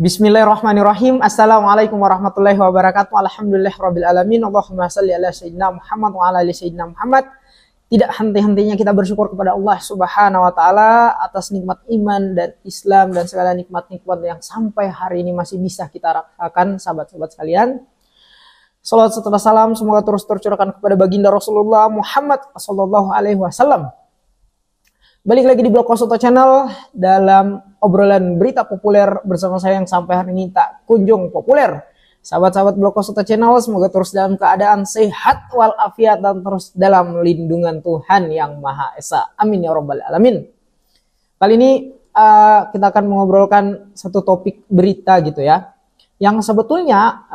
Bismillahirrahmanirrahim. Assalamualaikum warahmatullahi wabarakatuh. Alhamdulillahirabbil alamin. Allahumma shalli ala sayyidina Muhammad wa ala ali sayyidina Muhammad. Tidak henti-hentinya kita bersyukur kepada Allah Subhanahu wa taala atas nikmat iman dan Islam dan segala nikmat-nikmat yang sampai hari ini masih bisa kita rasakan, sahabat-sahabat sekalian. Salawat serta salam semoga terus tercurahkan kepada baginda Rasulullah Muhammad sallallahu alaihi wasallam. Balik lagi di Blog Kosoto Channel dalam obrolan berita populer bersama saya yang sampai hari ini tak kunjung populer. Sahabat-sahabat Blog Kosoto Channel semoga terus dalam keadaan sehat walafiat dan terus dalam lindungan Tuhan yang Maha Esa. Amin ya rabbal alamin. Kali ini kita akan mengobrolkan satu topik berita gitu ya. Yang sebetulnya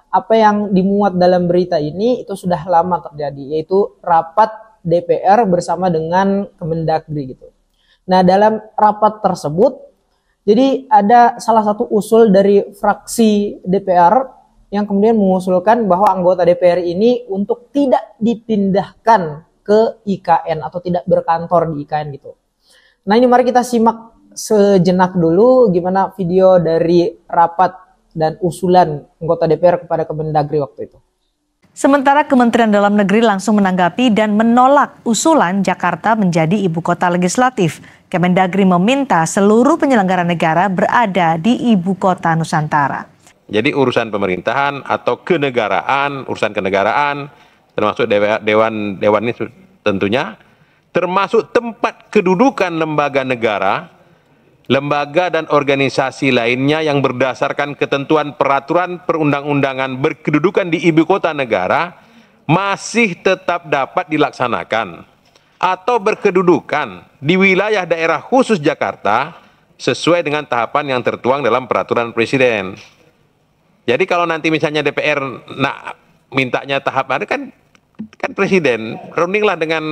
apa yang dimuat dalam berita ini itu sudah lama terjadi, yaitu rapat DPR bersama dengan Kemendagri gitu. Nah, dalam rapat tersebut, jadi ada salah satu usul dari fraksi DPR yang kemudian mengusulkan bahwa anggota DPR ini untuk tidak dipindahkan ke IKN atau tidak berkantor di IKN gitu. Nah, ini mari kita simak sejenak dulu gimana video dari rapat dan usulan anggota DPR kepada Kemendagri waktu itu. Sementara Kementerian Dalam Negeri langsung menanggapi dan menolak usulan Jakarta menjadi ibu kota legislatif. Kemendagri meminta seluruh penyelenggara negara berada di ibu kota Nusantara. Jadi urusan pemerintahan atau kenegaraan, urusan kenegaraan, termasuk dewan ini tentunya, termasuk tempat kedudukan lembaga negara, lembaga dan organisasi lainnya yang berdasarkan ketentuan peraturan perundang-undangan berkedudukan di ibu kota negara masih tetap dapat dilaksanakan atau berkedudukan di wilayah daerah khusus Jakarta sesuai dengan tahapan yang tertuang dalam peraturan presiden. Jadi kalau nanti misalnya DPR nak mintanya tahap ada kan presiden rundinglah dengan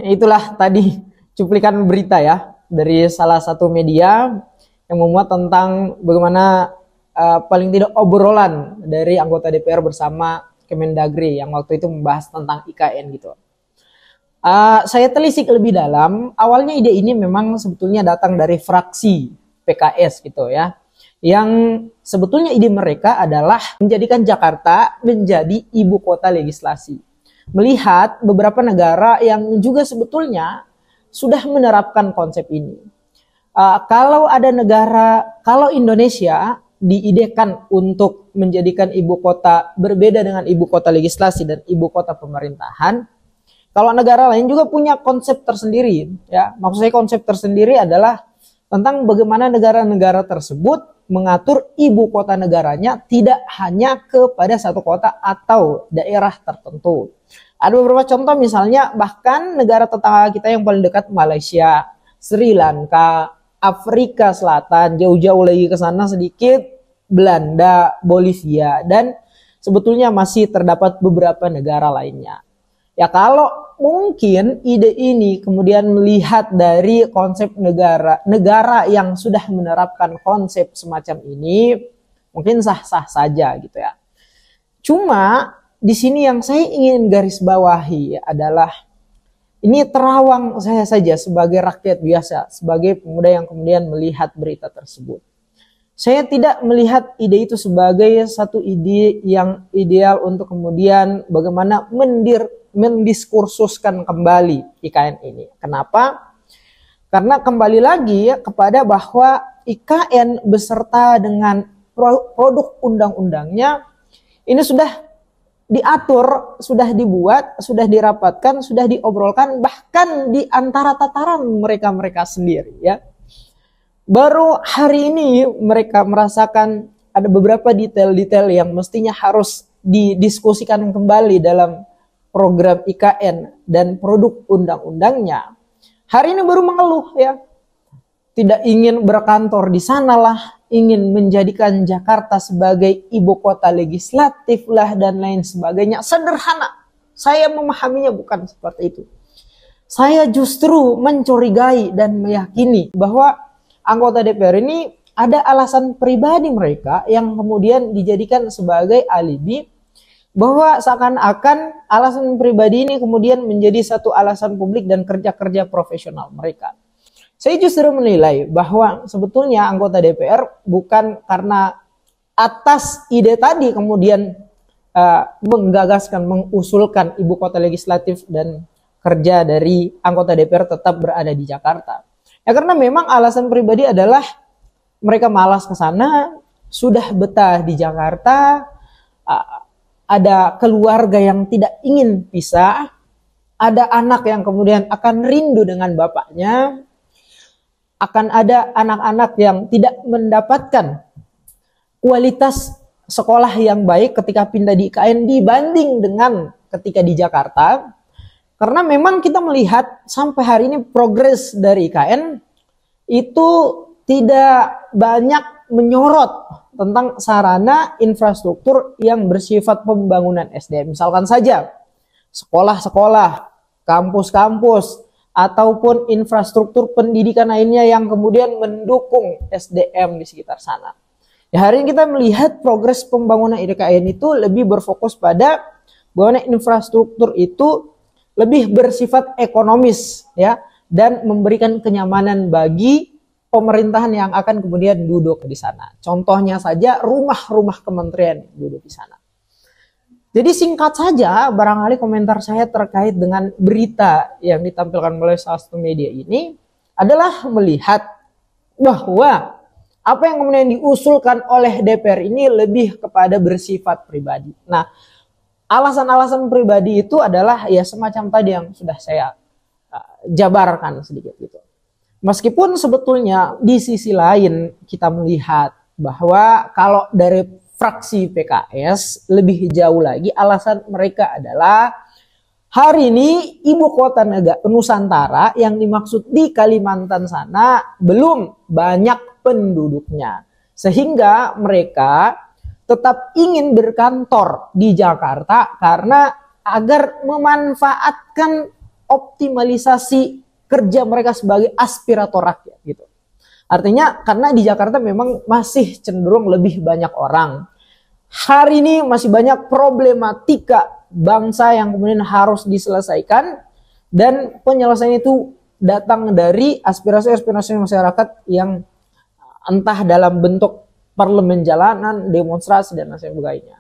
Itulah tadi cuplikan berita ya dari salah satu media yang memuat tentang bagaimana paling tidak obrolan dari anggota DPR bersama Kemendagri yang waktu itu membahas tentang IKN gitu. Saya telisik lebih dalam, awalnya ide ini memang sebetulnya datang dari fraksi PKS gitu ya. Yang sebetulnya ide mereka adalah menjadikan Jakarta menjadi ibu kota legislasi. Melihat beberapa negara yang juga sebetulnya sudah menerapkan konsep ini. Kalau ada negara, kalau Indonesia diidekan untuk menjadikan ibu kota berbeda dengan ibu kota legislasi dan ibu kota pemerintahan, kalau negara lain juga punya konsep tersendiri. Ya, maksud saya konsep tersendiri adalah tentang bagaimana negara-negara tersebut mengatur ibu kota negaranya tidak hanya kepada satu kota atau daerah tertentu. Ada beberapa contoh misalnya bahkan negara tetangga kita yang paling dekat Malaysia, Sri Lanka, Afrika Selatan, jauh-jauh lagi ke sana sedikit, Belanda, Bolivia, dan sebetulnya masih terdapat beberapa negara lainnya. Ya kalau mungkin ide ini kemudian melihat dari konsep negara yang sudah menerapkan konsep semacam ini, mungkin sah-sah saja gitu ya. Cuma di sini yang saya ingin garis bawahi adalah ini terawang saya saja sebagai rakyat biasa, sebagai pemuda yang kemudian melihat berita tersebut. Saya tidak melihat ide itu sebagai satu ide yang ideal untuk kemudian bagaimana mendiskursuskan kembali IKN ini. Kenapa? Karena kembali lagi ya kepada bahwa IKN beserta dengan produk undang-undangnya ini sudah diatur, sudah dibuat, sudah dirapatkan, sudah diobrolkan bahkan di antara tataran mereka-mereka sendiri ya. Baru hari ini mereka merasakan ada beberapa detail-detail yang mestinya harus didiskusikan kembali dalam program IKN dan produk undang-undangnya. Hari ini baru mengeluh ya. Tidak ingin berkantor di sanalah, ingin menjadikan Jakarta sebagai ibu kota legislatif lah dan lain sebagainya. Sederhana, saya memahaminya bukan seperti itu. Saya justru mencurigai dan meyakini bahwa anggota DPR ini ada alasan pribadi mereka yang kemudian dijadikan sebagai alibi bahwa seakan-akan alasan pribadi ini kemudian menjadi satu alasan publik dan kerja-kerja profesional mereka. Saya justru menilai bahwa sebetulnya anggota DPR bukan karena atas ide tadi kemudian menggagaskan, mengusulkan ibu kota legislatif dan kerja dari anggota DPR tetap berada di Jakarta. Ya karena memang alasan pribadi adalah mereka malas ke sana, sudah betah di Jakarta, ada keluarga yang tidak ingin pisah, ada anak yang kemudian akan rindu dengan bapaknya, akan ada anak-anak yang tidak mendapatkan kualitas sekolah yang baik ketika pindah di IKN dibanding dengan ketika di Jakarta. Karena memang kita melihat sampai hari ini progres dari IKN itu tidak banyak menyorot tentang sarana infrastruktur yang bersifat pembangunan SDM. Misalkan saja sekolah-sekolah, kampus-kampus, ataupun infrastruktur pendidikan lainnya yang kemudian mendukung SDM di sekitar sana. Ya, hari ini kita melihat progres pembangunan IKN itu lebih berfokus pada bagaimana infrastruktur itu lebih bersifat ekonomis ya dan memberikan kenyamanan bagi pemerintahan yang akan kemudian duduk di sana. Contohnya saja rumah-rumah kementerian duduk di sana. Jadi singkat saja barangkali komentar saya terkait dengan berita yang ditampilkan oleh salah satu media ini adalah melihat bahwa apa yang kemudian diusulkan oleh DPR ini lebih kepada bersifat pribadi. Nah, alasan-alasan pribadi itu adalah ya semacam tadi yang sudah saya jabarkan sedikit gitu. Meskipun sebetulnya di sisi lain kita melihat bahwa kalau dari fraksi PKS lebih jauh lagi alasan mereka adalah hari ini ibu kota negara Nusantara yang dimaksud di Kalimantan sana belum banyak penduduknya. Sehingga mereka tetap ingin berkantor di Jakarta karena agar memanfaatkan optimalisasi kerja mereka sebagai aspirator rakyat gitu. Artinya karena di Jakarta memang masih cenderung lebih banyak orang. Hari ini masih banyak problematika bangsa yang kemudian harus diselesaikan dan penyelesaian itu datang dari aspirasi-aspirasi masyarakat yang entah dalam bentuk parlemen jalanan, demonstrasi, dan lain sebagainya.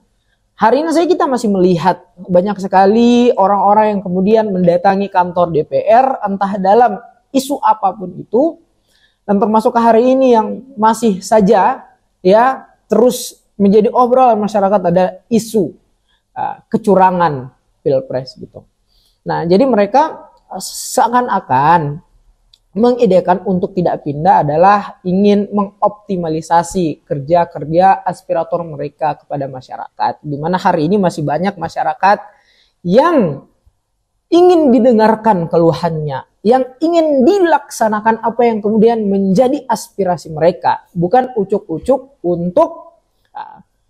Hari ini kita masih melihat banyak sekali orang-orang yang kemudian mendatangi kantor DPR, entah dalam isu apapun itu, dan termasuk hari ini yang masih saja ya terus menjadi obrolan masyarakat ada isu kecurangan pilpres gitu. Nah, jadi mereka seakan-akan mengidekan untuk tidak pindah adalah ingin mengoptimalisasi kerja-kerja aspirator mereka kepada masyarakat. Di mana hari ini masih banyak masyarakat yang ingin didengarkan keluhannya, yang ingin dilaksanakan apa yang kemudian menjadi aspirasi mereka. Bukan ucuk-ucuk untuk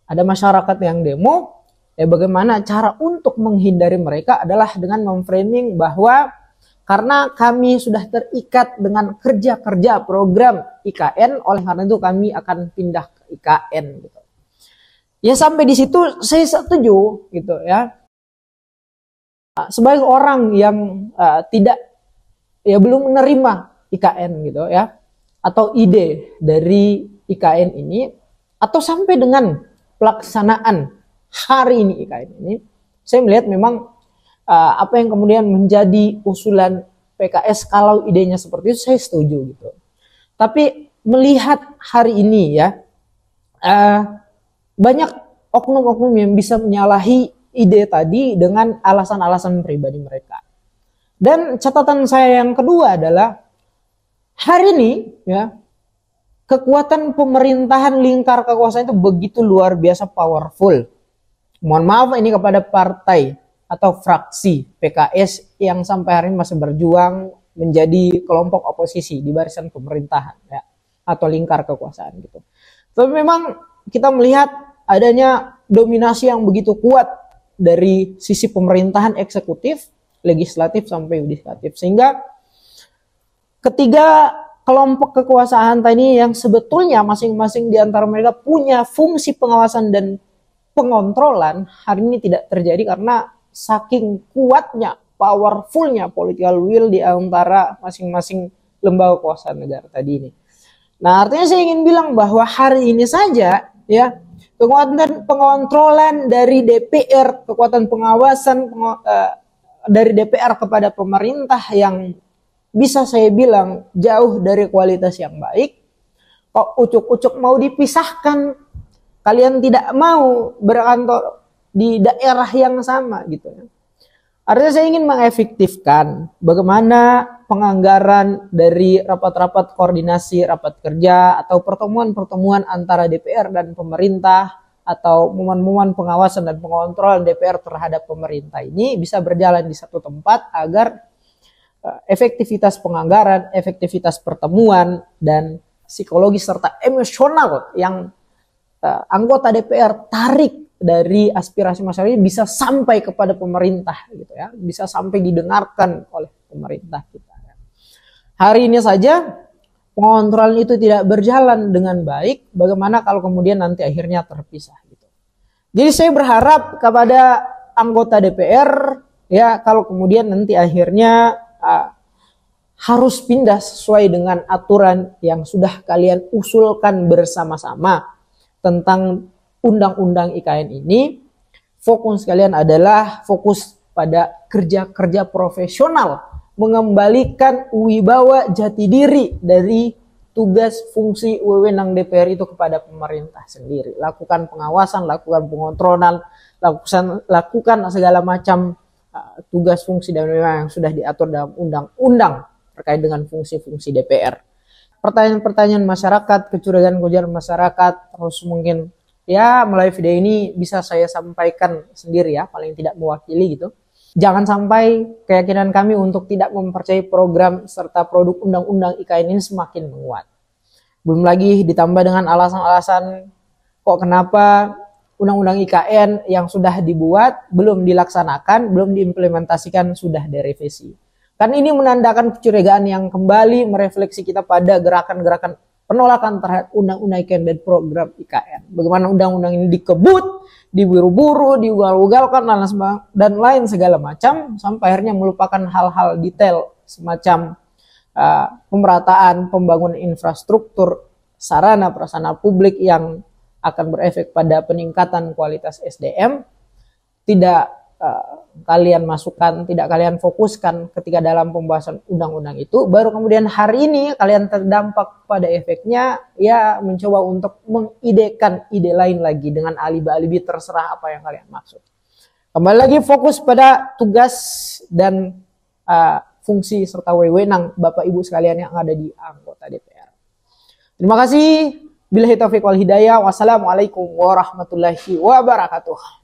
ada masyarakat yang demo, bagaimana cara untuk menghindari mereka adalah dengan memframing bahwa karena kami sudah terikat dengan kerja-kerja program IKN, oleh karena itu kami akan pindah ke IKN. Gitu. Ya sampai di situ saya setuju gitu ya. Sebagai orang yang tidak ya belum menerima IKN gitu ya, atau ide dari IKN ini, atau sampai dengan pelaksanaan hari ini IKN ini, saya melihat memang apa yang kemudian menjadi usulan PKS kalau idenya seperti itu saya setuju gitu. Tapi melihat hari ini ya banyak oknum-oknum yang bisa menyalahi ide tadi dengan alasan-alasan pribadi mereka. Dan catatan saya yang kedua adalah hari ini ya kekuatan pemerintahan lingkar kekuasaan itu begitu luar biasa powerful. Mohon maaf ini kepada partai atau fraksi PKS yang sampai hari ini masih berjuang menjadi kelompok oposisi di barisan pemerintahan ya, atau lingkar kekuasaan gitu. Tapi memang kita melihat adanya dominasi yang begitu kuat dari sisi pemerintahan eksekutif, legislatif sampai yudikatif, sehingga ketiga kelompok kekuasaan tadi yang sebetulnya masing-masing di antara mereka punya fungsi pengawasan dan pengontrolan hari ini tidak terjadi karena saking kuatnya, powerfulnya political will di antara masing-masing lembaga kekuasaan negara tadi ini. Nah, artinya saya ingin bilang bahwa hari ini saja ya kekuatan pengontrolan dari DPR, kekuatan pengawasan dari DPR kepada pemerintah yang bisa saya bilang jauh dari kualitas yang baik. Kok ucuk-ucuk mau dipisahkan, kalian tidak mau berkantor di daerah yang sama gitu ya. Artinya saya ingin mengefektifkan bagaimana penganggaran dari rapat-rapat koordinasi, rapat kerja, atau pertemuan-pertemuan antara DPR dan pemerintah, atau momen-momen pengawasan dan pengontrolan DPR terhadap pemerintah ini bisa berjalan di satu tempat agar efektivitas penganggaran, efektivitas pertemuan, dan psikologis serta emosional yang anggota DPR tarik dari aspirasi masyarakat bisa sampai kepada pemerintah gitu ya, bisa sampai didengarkan oleh pemerintah kita. Hari ini saja pengontrolan itu tidak berjalan dengan baik, bagaimana kalau kemudian nanti akhirnya terpisah gitu. Jadi saya berharap kepada anggota DPR ya, kalau kemudian nanti akhirnya harus pindah sesuai dengan aturan yang sudah kalian usulkan bersama-sama tentang undang-undang IKN ini, fokus kalian adalah fokus pada kerja-kerja profesional, mengembalikan wibawa jati diri dari tugas fungsi wewenang DPR itu kepada pemerintah sendiri. Lakukan pengawasan, lakukan pengontrolan, lakukan segala macam tugas fungsi dan wewenang yang sudah diatur dalam undang-undang terkait dengan fungsi-fungsi DPR. Pertanyaan-pertanyaan masyarakat, kecurigaan-kecurigaan masyarakat, terus mungkin ya melalui video ini bisa saya sampaikan sendiri ya, paling tidak mewakili gitu. Jangan sampai keyakinan kami untuk tidak mempercayai program serta produk undang-undang IKN ini semakin menguat. Belum lagi ditambah dengan alasan-alasan kok kenapa undang-undang IKN yang sudah dibuat belum dilaksanakan, belum diimplementasikan, sudah direvisi. Kan ini menandakan kecurigaan yang kembali merefleksi kita pada gerakan-gerakan penolakan terhadap undang-undang IKN dan program IKN. Bagaimana undang-undang ini dikebut, diburu-buru, diugal-ugalkan, dan lain segala macam, sampai akhirnya melupakan hal-hal detail semacam pemerataan, pembangunan infrastruktur, sarana prasarana publik yang akan berefek pada peningkatan kualitas SDM. Tidak kalian masukkan, tidak kalian fokuskan ketika dalam pembahasan undang-undang itu, baru kemudian hari ini kalian terdampak pada efeknya, ya mencoba untuk mengidekan ide lain lagi dengan alibi-alibi terserah apa yang kalian maksud. Kembali lagi fokus pada tugas dan fungsi serta wewenang Bapak Ibu sekalian yang ada di anggota DPR. Terima kasih. Billahi taufiq wal hidayah. Wassalamualaikum warahmatullahi wabarakatuh.